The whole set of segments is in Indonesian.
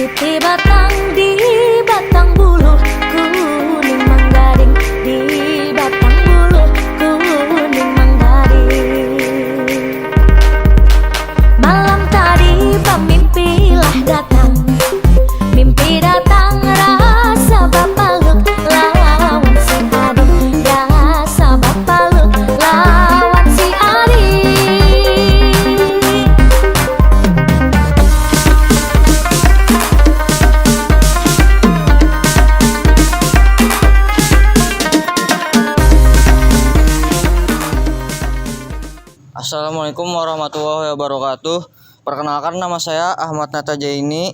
Putih batang di batang bulu, kuning manggading di batang bulu, kuning manggading. Malam tadi pemimpilah datang, mimpi datang rasa bapaluk lawan si Adi, rasa bapaluk lawan si Adi. Assalamualaikum warahmatullahi wabarakatuh. Perkenalkan, nama saya Ahmad Natajaini.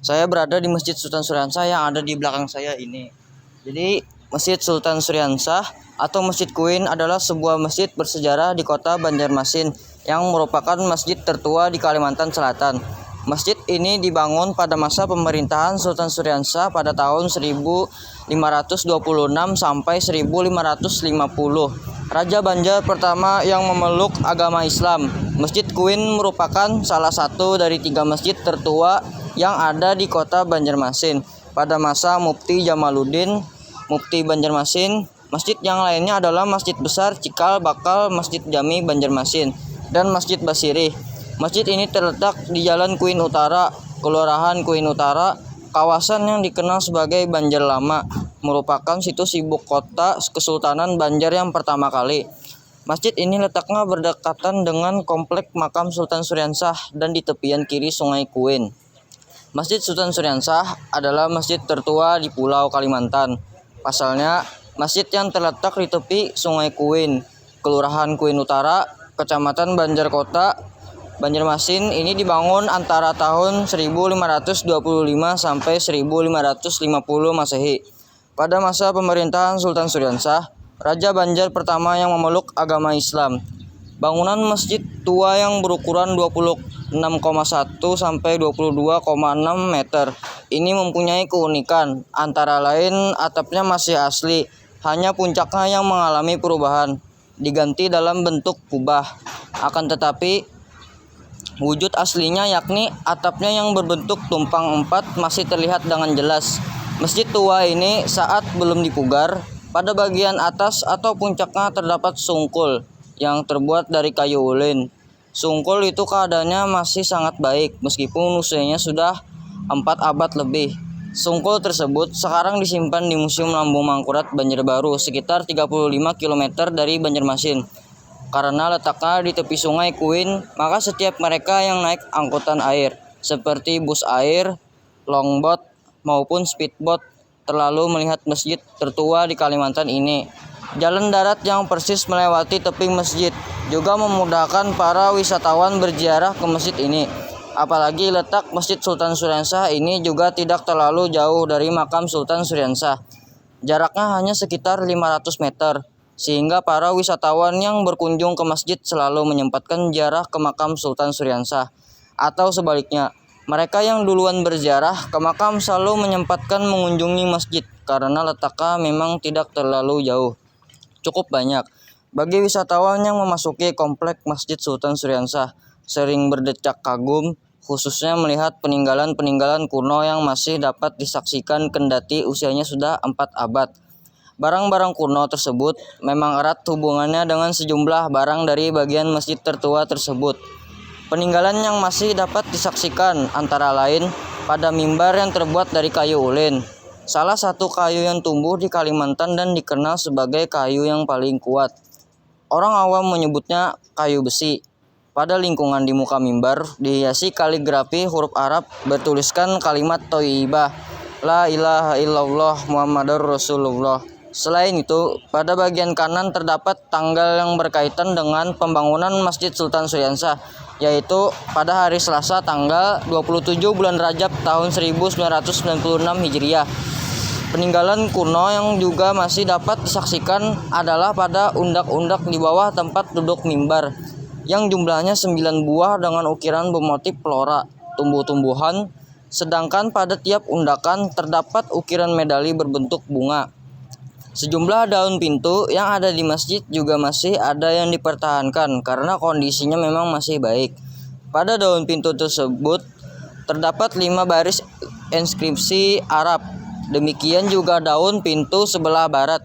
Saya berada di Masjid Sultan Suryansah yang ada di belakang saya ini. Jadi Masjid Sultan Suryansah atau Masjid Queen adalah sebuah masjid bersejarah di kota Banjarmasin yang merupakan masjid tertua di Kalimantan Selatan. Masjid ini dibangun pada masa pemerintahan Sultan Suryansah pada tahun 1526 sampai 1550. Raja Banjar pertama yang memeluk agama Islam. Masjid Queen merupakan salah satu dari 3 masjid tertua yang ada di kota Banjarmasin. Pada masa Mufti Jamaluddin, Mufti Banjarmasin, masjid yang lainnya adalah Masjid Besar Cikal Bakal, Masjid Jami Banjarmasin, dan Masjid Basiri. Masjid ini terletak di Jalan Queen Utara, Kelurahan Queen Utara, kawasan yang dikenal sebagai Banjar Lama, merupakan situs ibu kota Kesultanan Banjar yang pertama kali. Masjid ini letaknya berdekatan dengan komplek makam Sultan Suryansah dan di tepian kiri Sungai Queen. Masjid Sultan Suryansah adalah masjid tertua di Pulau Kalimantan. Pasalnya, masjid yang terletak di tepi Sungai Queen, Kelurahan Queen Utara, Kecamatan Banjar Kota, Banjarmasin ini dibangun antara tahun 1525 sampai 1550 Masehi. Pada masa pemerintahan Sultan Suryansah, Raja Banjar pertama yang memeluk agama Islam. Bangunan masjid tua yang berukuran 26,1 sampai 22,6 meter ini mempunyai keunikan, antara lain atapnya masih asli, hanya puncaknya yang mengalami perubahan, diganti dalam bentuk kubah. Akan tetapi wujud aslinya, yakni atapnya yang berbentuk tumpang 4, masih terlihat dengan jelas. Masjid tua ini saat belum dipugar, pada bagian atas atau puncaknya terdapat sungkul yang terbuat dari kayu ulin. Sungkul itu keadaannya masih sangat baik meskipun usianya sudah 4 abad lebih. Sungkul tersebut sekarang disimpan di Museum Lambung Mangkurat Banjarbaru, sekitar 35 km dari Banjarmasin. Karena letaknya di tepi Sungai Queen, maka setiap mereka yang naik angkutan air seperti bus air, longboat maupun speedboat terlalu melihat masjid tertua di Kalimantan ini. Jalan darat yang persis melewati tepi masjid juga memudahkan para wisatawan berziarah ke masjid ini. Apalagi letak Masjid Sultan Suryansah ini juga tidak terlalu jauh dari makam Sultan Suryansah. Jaraknya hanya sekitar 500 meter. Sehingga para wisatawan yang berkunjung ke masjid selalu menyempatkan ziarah ke makam Sultan Suryansah. Atau sebaliknya, mereka yang duluan berziarah ke makam selalu menyempatkan mengunjungi masjid karena letaknya memang tidak terlalu jauh. Cukup banyak. Bagi wisatawan yang memasuki komplek Masjid Sultan Suryansah, sering berdecak kagum, khususnya melihat peninggalan-peninggalan kuno yang masih dapat disaksikan kendati usianya sudah 4 abad. Barang-barang kuno tersebut memang erat hubungannya dengan sejumlah barang dari bagian masjid tertua tersebut. Peninggalan yang masih dapat disaksikan antara lain pada mimbar yang terbuat dari kayu ulin, salah satu kayu yang tumbuh di Kalimantan dan dikenal sebagai kayu yang paling kuat. Orang awam menyebutnya kayu besi. Pada lingkungan di muka mimbar dihiasi kaligrafi huruf Arab bertuliskan kalimat thayyibah, La ilaha illallah Muhammadur Rasulullah. Selain itu, pada bagian kanan terdapat tanggal yang berkaitan dengan pembangunan Masjid Sultan Suryansah, yaitu pada hari Selasa tanggal 27 bulan Rajab tahun 1996 Hijriah. Peninggalan kuno yang juga masih dapat disaksikan adalah pada undak-undak di bawah tempat duduk mimbar, yang jumlahnya 9 buah dengan ukiran bermotif flora, tumbuh-tumbuhan, sedangkan pada tiap undakan terdapat ukiran medali berbentuk bunga. Sejumlah daun pintu yang ada di masjid juga masih ada yang dipertahankan karena kondisinya memang masih baik. Pada daun pintu tersebut Terdapat 5 baris inskripsi Arab. Demikian juga daun pintu sebelah barat.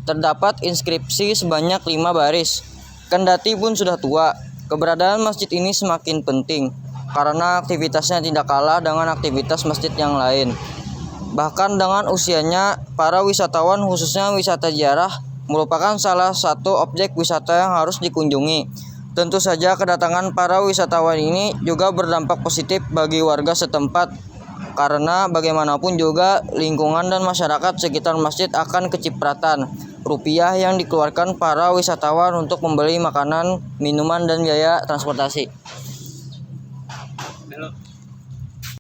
Terdapat inskripsi sebanyak 5 baris. Kendati pun sudah tua, keberadaan masjid ini semakin penting karena aktivitasnya tidak kalah dengan aktivitas masjid yang lain. Bahkan dengan usianya, para wisatawan khususnya wisata ziarah merupakan salah satu objek wisata yang harus dikunjungi. Tentu saja kedatangan para wisatawan ini juga berdampak positif bagi warga setempat karena bagaimanapun juga lingkungan dan masyarakat sekitar masjid akan kecipratan rupiah yang dikeluarkan para wisatawan untuk membeli makanan, minuman, dan biaya transportasi.